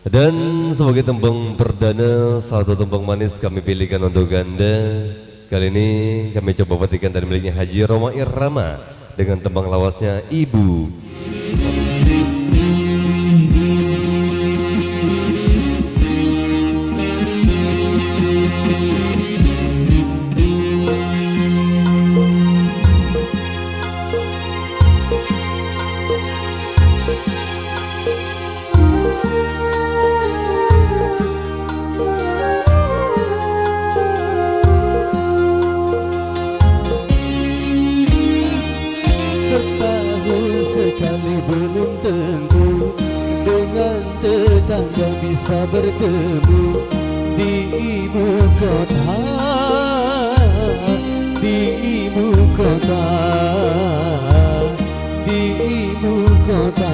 Dan sebagai tembang perdana, satu tembang manis kami pilihkan untuk Anda. Kali ini kami coba petikan dari miliknya Haji Roma Irama dengan tembang lawasnya Ibu. Belum tentu dengan tetangga bisa bertemu di ibu kota, di ibu kota, di ibu kota.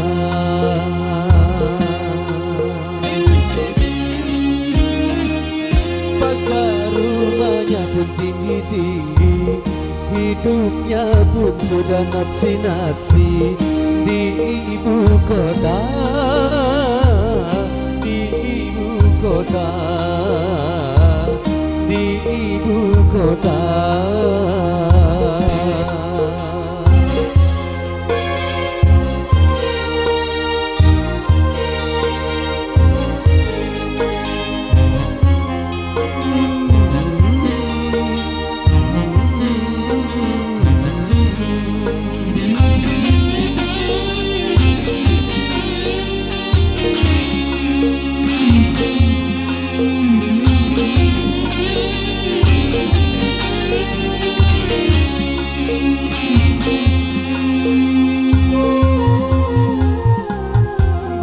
Pagar rumahnya pun tinggi-tinggi, hidupnya pun sudah nafsi-nafsi. Di ibu kota, di ibu kota, di ibu kota.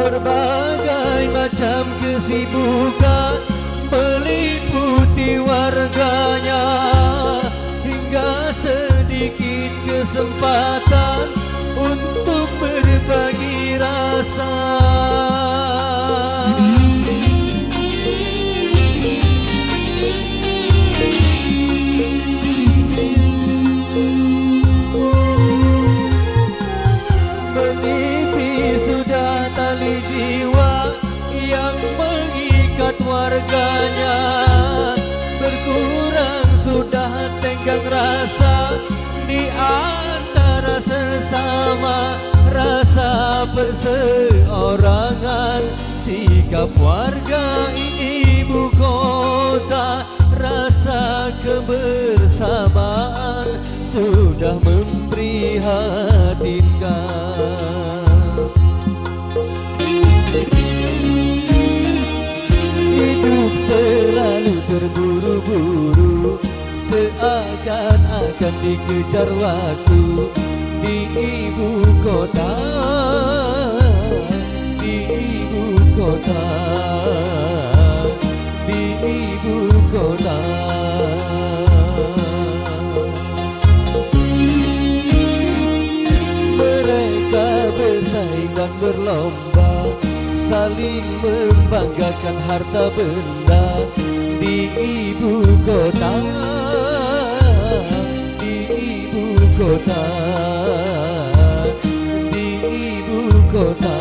Berbagai macam kesibukan meliputi warganya, hingga sedikit kesempatan untuk berbagi rasa. Warganya berkurang sudah tenggang rasa di antara sesama, rasa perseorangan. Sikap warga ibu kota, rasa kebersamaan sudah memprihatinkan. Hidup selalu terburu-buru, seakan-akan dikejar waktu di ibu kota, di ibu kota, di ibu kota. Mereka bersaing dan berlomba, saling membanggakan harta benda di ibu kota, di ibu kota, di ibu kota.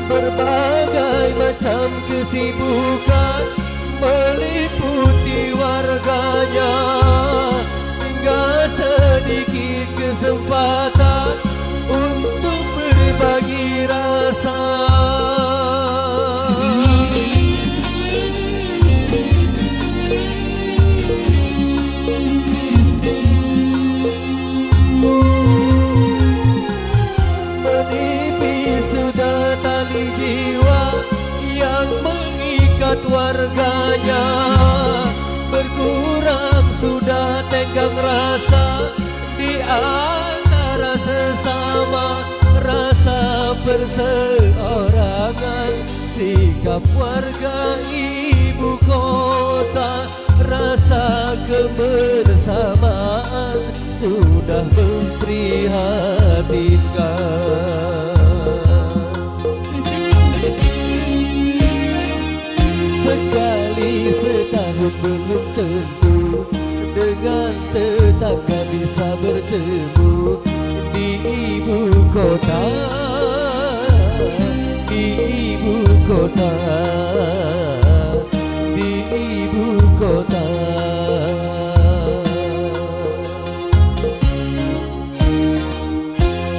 Berbagai macam kesibukan meliputi warganya, hingga sedikit kesempatan untuk berbagi rasa. Menipis sudah tali jiwa yang mengikat warganya, berkurang sudah tenggang rasa di perseorangan, sikap warga ibu kota, rasa kebersamaan sudah memprihatinkan. Sekali setahun belum tentu dengan tetangga bisa bertemu di ibu kota, di ibu kota, di ibu kota.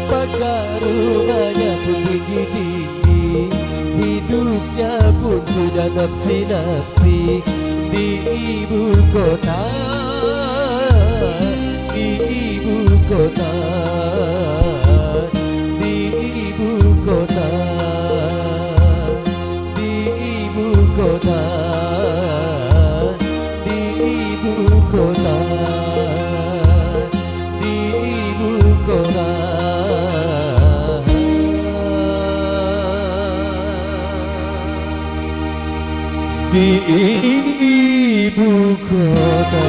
Pagar rumahnya pun tinggi-tinggi, hidupnya pun sudah nafsi-nafsi di ibu kota, di ibu kota, di ibu kota, di ibu kota, di ibu kota, di ibu kota. Di ibu kota.